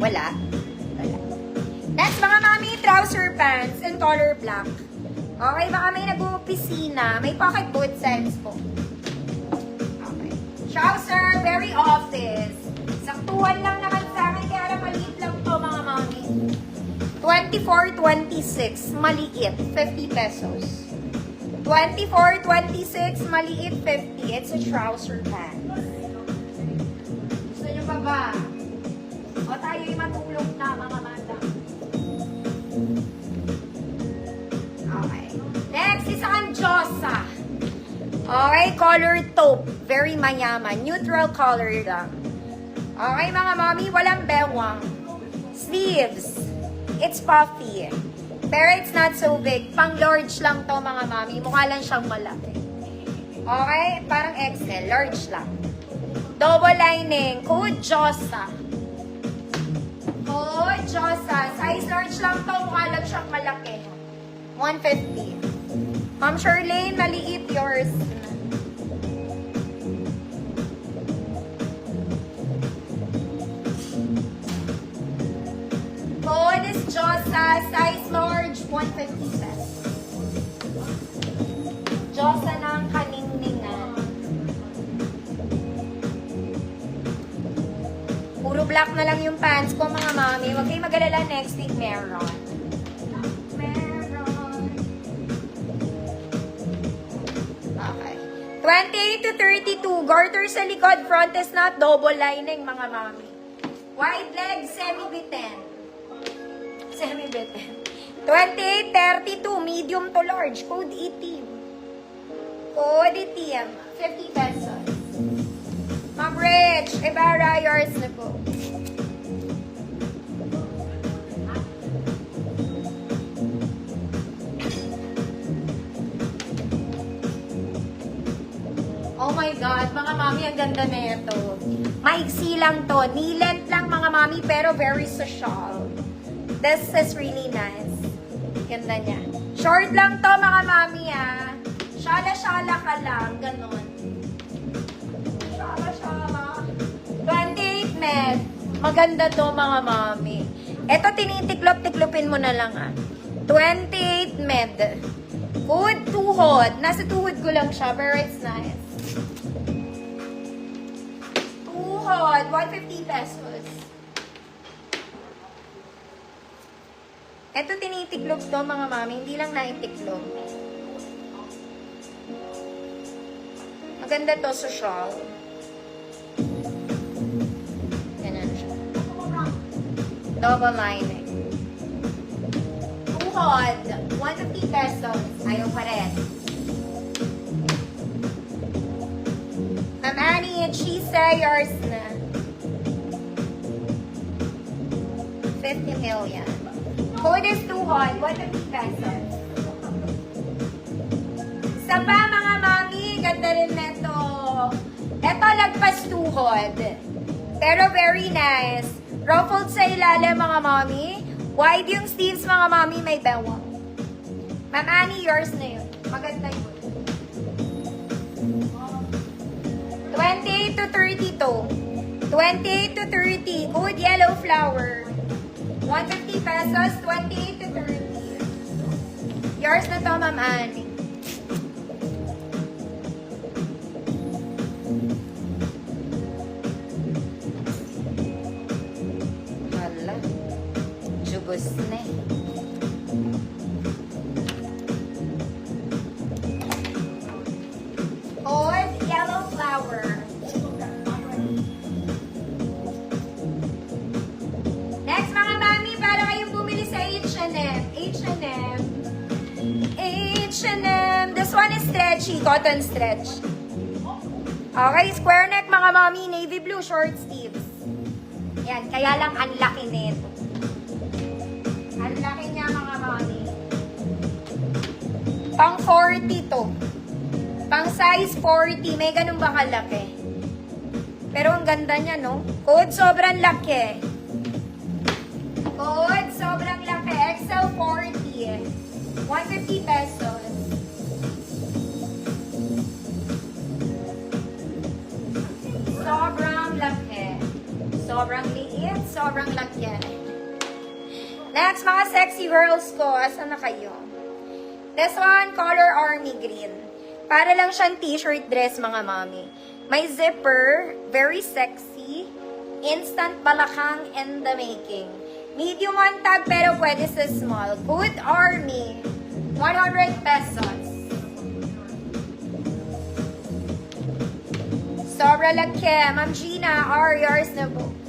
Wala. Wala. Next, mga mami, trouser pants in color black. Okay, baka may nag-uopisina. May pocket boot size po. Okay. Trouser, very office. Saktuhan lang naman sa akin, kaya lang maliit lang to mga mami. 24-26, maliit, 50 pesos. 24-26, maliit, 50. It's a trouser pants. Gusto nyo pa ba? O tayo'y matulog na, mga madam. Okay. Next, isa kang Diyosa. Okay, color taupe. Very mayaman. Neutral color lang. Okay, mga mami, walang bewang. Sleeves. It's puffy. Pero it's not so big. Pang large lang to, mga mami. Mukha lang siyang malaki. Okay? Parang XL. Large lang. Double lining. Code Diyosa. Code Diyosa. Size large lang to. Mukha lang siyang malaki. 150. Ma'am Charlene, maliit yours. Code is Diyosa. Size large, 150 pesos. Diyosa ng kaningningan. Puro black na lang yung pants ko, mga mami. Huwag kayong mag-alala, next week meron. Okay. 28 to 32. Garter sa likod. Front is not double lining, mga mami. Wide leg, semi-bitten. Semi-bitten. 28, 32. Medium to large. Code itim. Code itim. 50 pesos. Ma'am Rich, Ibarra, yours na po. Oh my God, mga mami, ang ganda na ito. Maiksi lang to. Knee-length lang, mga mami, pero very social. This is really nice. Ganda niya. Short lang to, mga mami, ah. Shala-shala ka lang. Ganon. Shala-shala. 28 med. Maganda to, mga mami. Ito, tinitiklop-tiklopin mo na lang, ah. 28 med. Good tuhod. Nasa tuhod ko lang siya, pero it's nice. Tuhod, 150 pesos. Ito tinitiklop to, mga mami. Hindi lang naitiklop. Maganda to sa shawl. Ganun siya. Double lining. Tuhod, 150 pesos. Ayaw pa rin. Ma'am Annie, she say yours na. 50 million. Code is tuhod, 150 pesos. Sa pa, mga mami, ganda rin neto. Eto, lagpas tuhod. Pero very nice. Ruffled sa ilalim, mga mami. Wide yung sleeves, mga mami, may bewang. Ma'am Annie, yours na yun. Maganda yun. 28 to 32. 28 to 30. Good yellow flower. 150 pesos. 28 to 30. Yours na to, Ma'am Annie. Hala. Jubos na eh. Old yellow flower. Next, mga mami, para kayong bumili sa H&M. H&M. H&M. This one is stretchy. Cotton stretch. Okay, square neck, mga mami. Navy blue, short sleeves. Yan, kaya lang ang laki nito. Ang laki niya, mga mami. Pang 40 to. Pang size 40. May ganun ba kalaki? Pero ang ganda niya, no? Code, sobrang laki. Code, sobrang laki. XL 40. 150 pesos. Sobrang laki. Sobrang liit. Right? Sobrang laki. Next, mga sexy girls ko. Asan na kayo? This one, color army green. Para lang siyang t-shirt dress, mga mami. May zipper, very sexy. Instant balakang in the making. Medium on tag, pero pwede sa small. Good army. 100 pesos. Sobra laki. Ma'am Gina, yours na po.